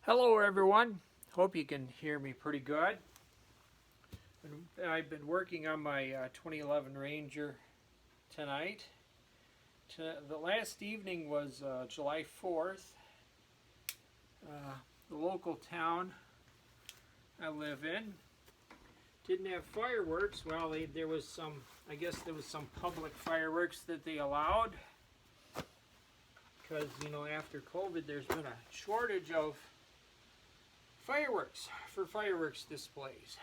Hello everyone, hope you can hear me pretty good. I've been working on my 2011 Ranger tonight. The last evening was July 4th. The local town I live in didn't have fireworks. Well, there was some, I guess there was some public fireworks that they allowed. Because, you know, after COVID there's been a shortage of fireworks for fireworks displays.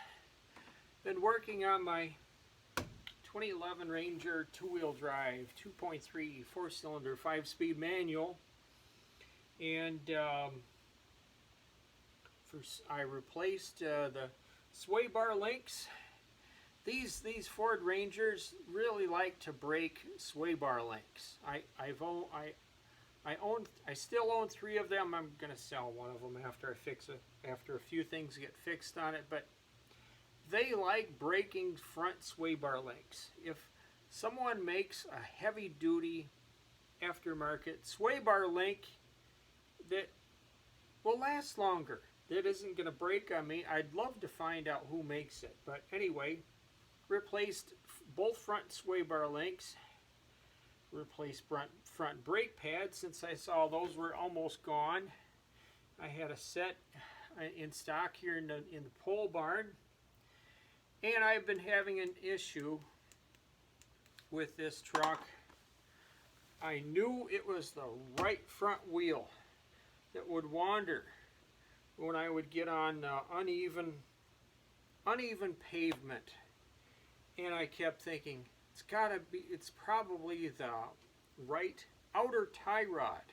Been working on my 2011 Ranger two-wheel drive 2.3 4-cylinder 5-speed manual, and I replaced the sway bar links. These Ford Rangers really like to break sway bar links. I still own 3 of them. I'm going to sell one of them after I fix it, after a few things get fixed on it, but they like breaking front sway bar links. If someone makes a heavy duty aftermarket sway bar link that will last longer, that isn't going to break on me, I'd love to find out who makes it. But anyway, replaced both front sway bar links. Replaced front brake pads since I saw those were almost gone. I had a set in stock here in the pole barn, and I've been having an issue with this truck. I knew it was the right front wheel that would wander when I would get on uneven pavement, and I kept thinking, it's probably the right outer tie rod.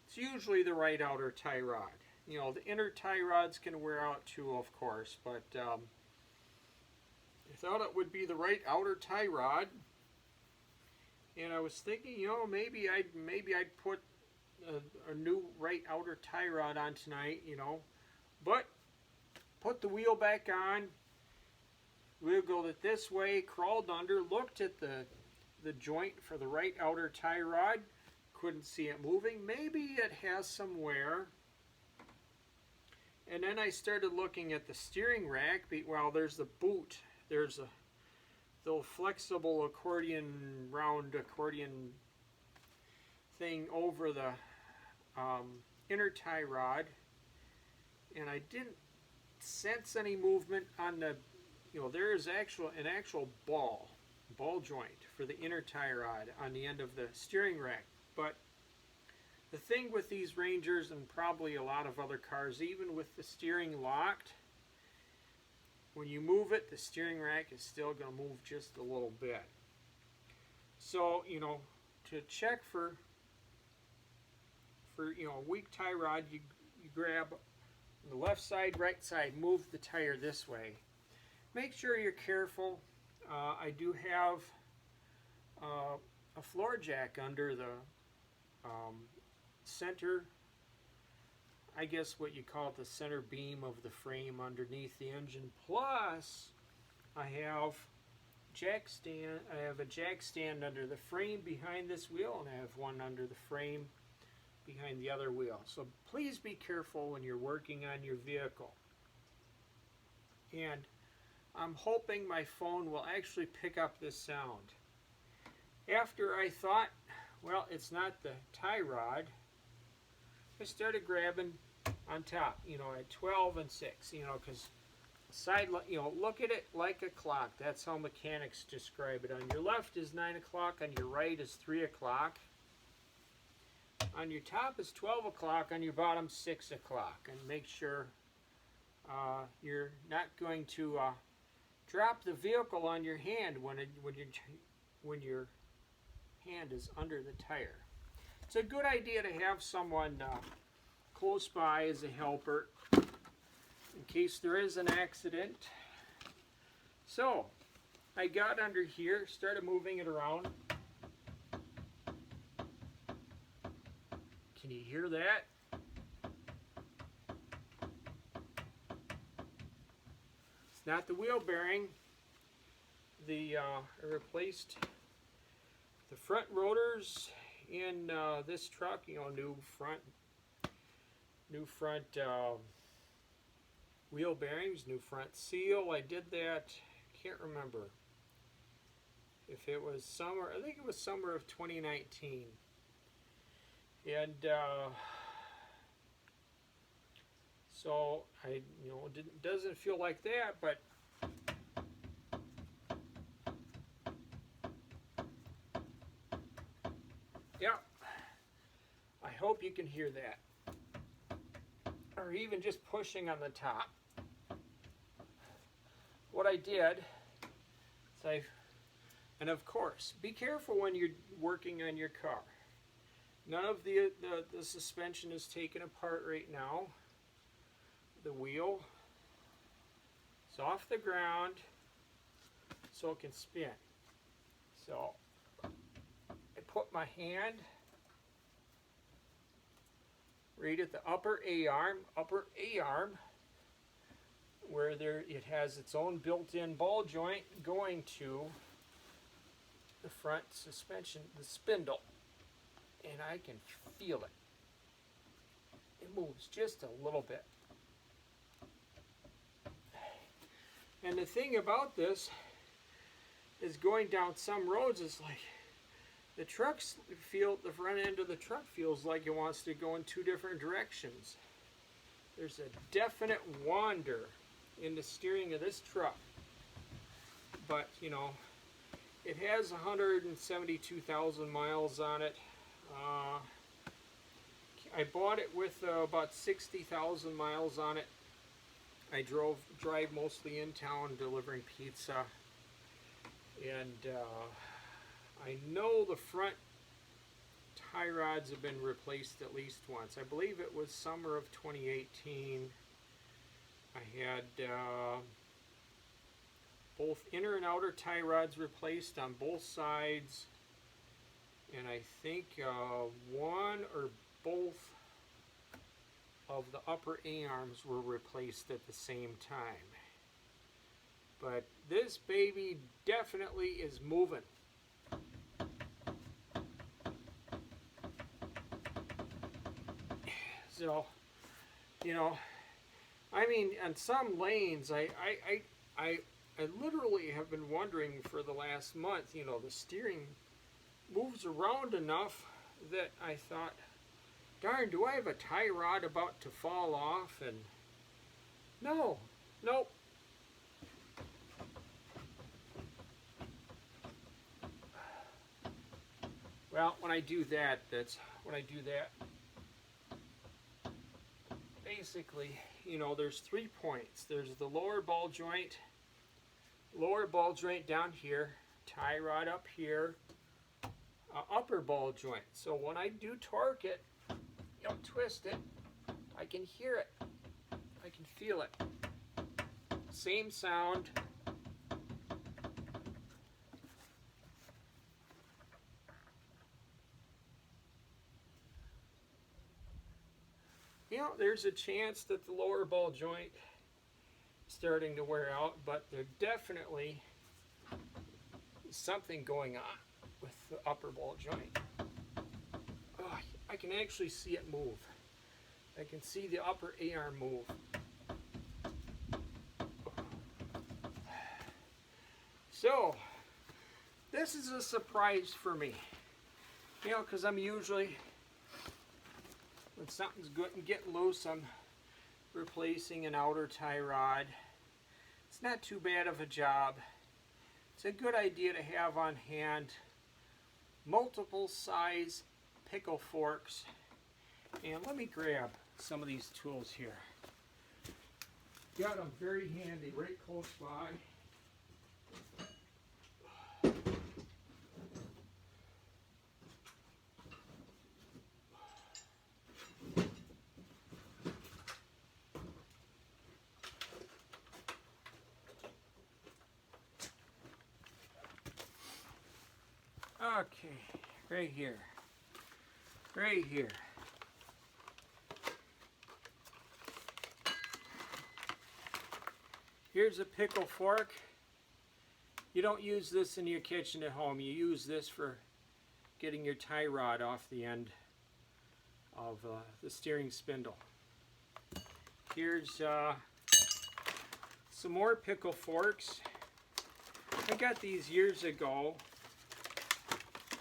It's usually the right outer tie rod. You know, the inner tie rods can wear out too, of course, but I thought it would be the right outer tie rod. And I was thinking, you know, maybe I'd put a new right outer tie rod on tonight, you know. But put the wheel back on, wiggled it this way, crawled under, looked at the joint for the right outer tie rod, couldn't see it moving. Maybe it has some wear. And then I started looking at the steering rack. Well, there's the boot. There's a little flexible round accordion thing over the inner tie rod. And I didn't sense any movement on the, you know, there is an actual ball joint for the inner tie rod on the end of the steering rack. But the thing with these Rangers, and probably a lot of other cars, even with the steering locked, when you move it, the steering rack is still going to move just a little bit. So, you know, to check for you know, a weak tie rod, you grab the left side, right side, move the tire this way. Make sure you're careful. I do have a floor jack under the center, I guess what you call it, the center beam of the frame underneath the engine. Plus, I have a jack stand under the frame behind this wheel, and I have one under the frame behind the other wheel. So please be careful when you're working on your vehicle. And I'm hoping my phone will actually pick up this sound. After I thought, well, it's not the tie rod, I started grabbing on top, you know, at 12 and 6, you know, because you know, look at it like a clock. That's how mechanics describe it. On your left is 9 o'clock, on your right is 3 o'clock. On your top is 12 o'clock, on your bottom 6 o'clock. And make sure you're not going to drop the vehicle on your hand when your hand is under the tire. It's a good idea to have someone close by as a helper in case there is an accident. So I got under here, started moving it around. Can you hear that? It's not the wheel bearing. I replaced the front rotors in this truck, you know, new new front wheel bearings, new front seal. I did that, can't remember if it was summer, I think it was summer of 2019. And so I, it doesn't feel like that, but yeah, I hope you can hear that. Or even just pushing on the top. What I did is and of course, be careful when you're working on your car. None of the suspension is taken apart right now. The wheel is off the ground so it can spin. So I put my hand right at the upper A-arm, where it has its own built-in ball joint going to the front suspension, the spindle, and I can feel it. It moves just a little bit. And the thing about this is going down some roads is like the front end of the truck feels like it wants to go in two different directions. There's a definite wander in the steering of this truck. But, it has 172,000 miles on it. I bought it with about 60,000 miles on it. I drive mostly in town delivering pizza. And I know the front tie rods have been replaced at least once. I believe it was summer of 2018. I had both inner and outer tie rods replaced on both sides, and I think one or both of the upper A-arms were replaced at the same time. But this baby definitely is moving. So, I mean, on some lanes, I literally have been wondering for the last month, the steering moves around enough that I thought, darn, do I have a tie rod about to fall off? And nope. Well, when I do that, basically, there's 3 points. There's the lower ball joint down here, tie rod up here, upper ball joint. So when I do torque it, twist it, I can hear it. I can feel it. Same sound. There's a chance that the lower ball joint is starting to wear out, but there definitely is something going on with the upper ball joint. Oh, I can actually see it move. I can see the upper A-arm move. So, this is a surprise for me. Because I'm usually, when something's good and getting loose, I'm replacing an outer tie rod. It's not too bad of a job. It's a good idea to have on hand multiple size pickle forks. And let me grab some of these tools here. Got them very handy, right close by. Okay, right here. Here's a pickle fork. You don't use this in your kitchen at home. You use this for getting your tie rod off the end of the steering spindle. Here's some more pickle forks. I got these years ago.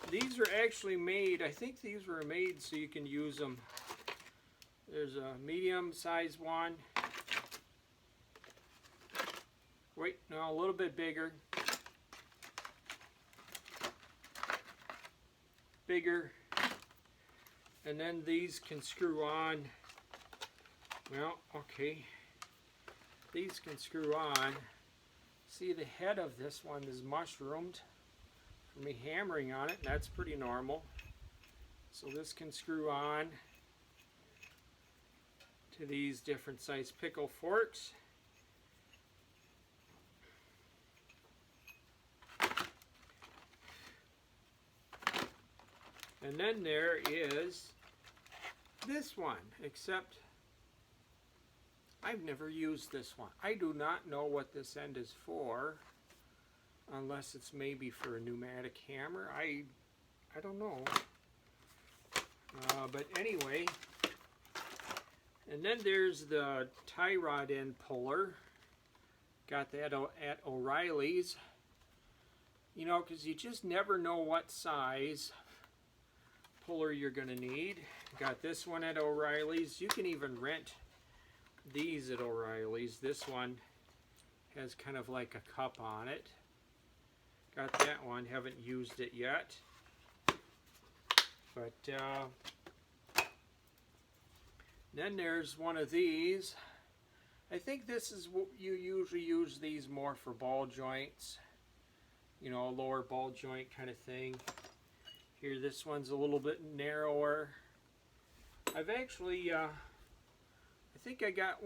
These are actually made, I think these were made so you can use them. There's a medium sized one. Wait, no, a little bit bigger. Bigger. And then these can screw on. Well, okay. These can screw on. See, the head of this one is mushroomed from me hammering on it, and that's pretty normal. So this can screw on to these different size pickle forks. And then there is this one, except I've never used this one. I do not know what this end is for, unless it's maybe for a pneumatic hammer. I don't know. But anyway, and then there's the tie rod end puller. Got that at O'Reilly's. You know, because you just never know what size puller you're going to need. Got this one at O'Reilly's. You can even rent these at O'Reilly's. This one has kind of like a cup on it. Got that one. Haven't used it yet. But then there's one of these. I think this is what you usually use these more for ball joints. You know, a lower ball joint kind of thing. Here, this one's a little bit narrower. I've actually, I think I got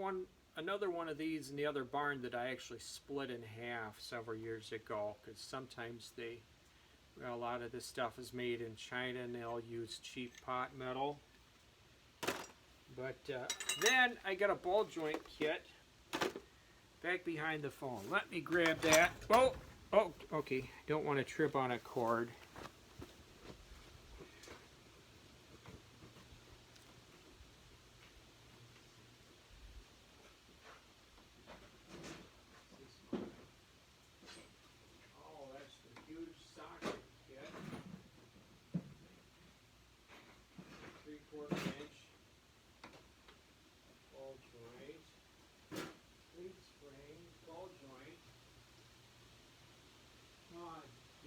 another one of these in the other barn that I actually split in half several years ago, because sometimes a lot of this stuff is made in China and they'll use cheap pot metal. But then I got a ball joint kit back behind the phone. Let me grab that. Oh, okay. Don't want to trip on a cord.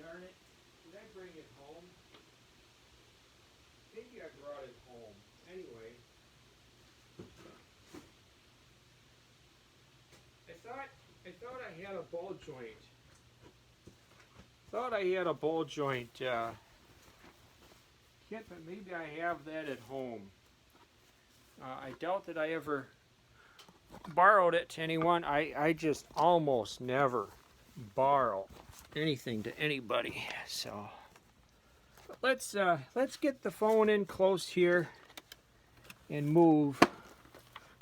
Darn it, did I bring it home? Maybe I brought it home. Anyway, I thought I had a ball joint. Thought I had a ball joint kit, but maybe I have that at home. I doubt that I ever borrowed it to anyone. I just almost never borrow anything to anybody. So let's get the phone in close here and move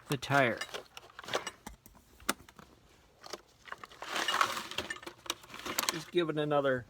the tire. Just give it another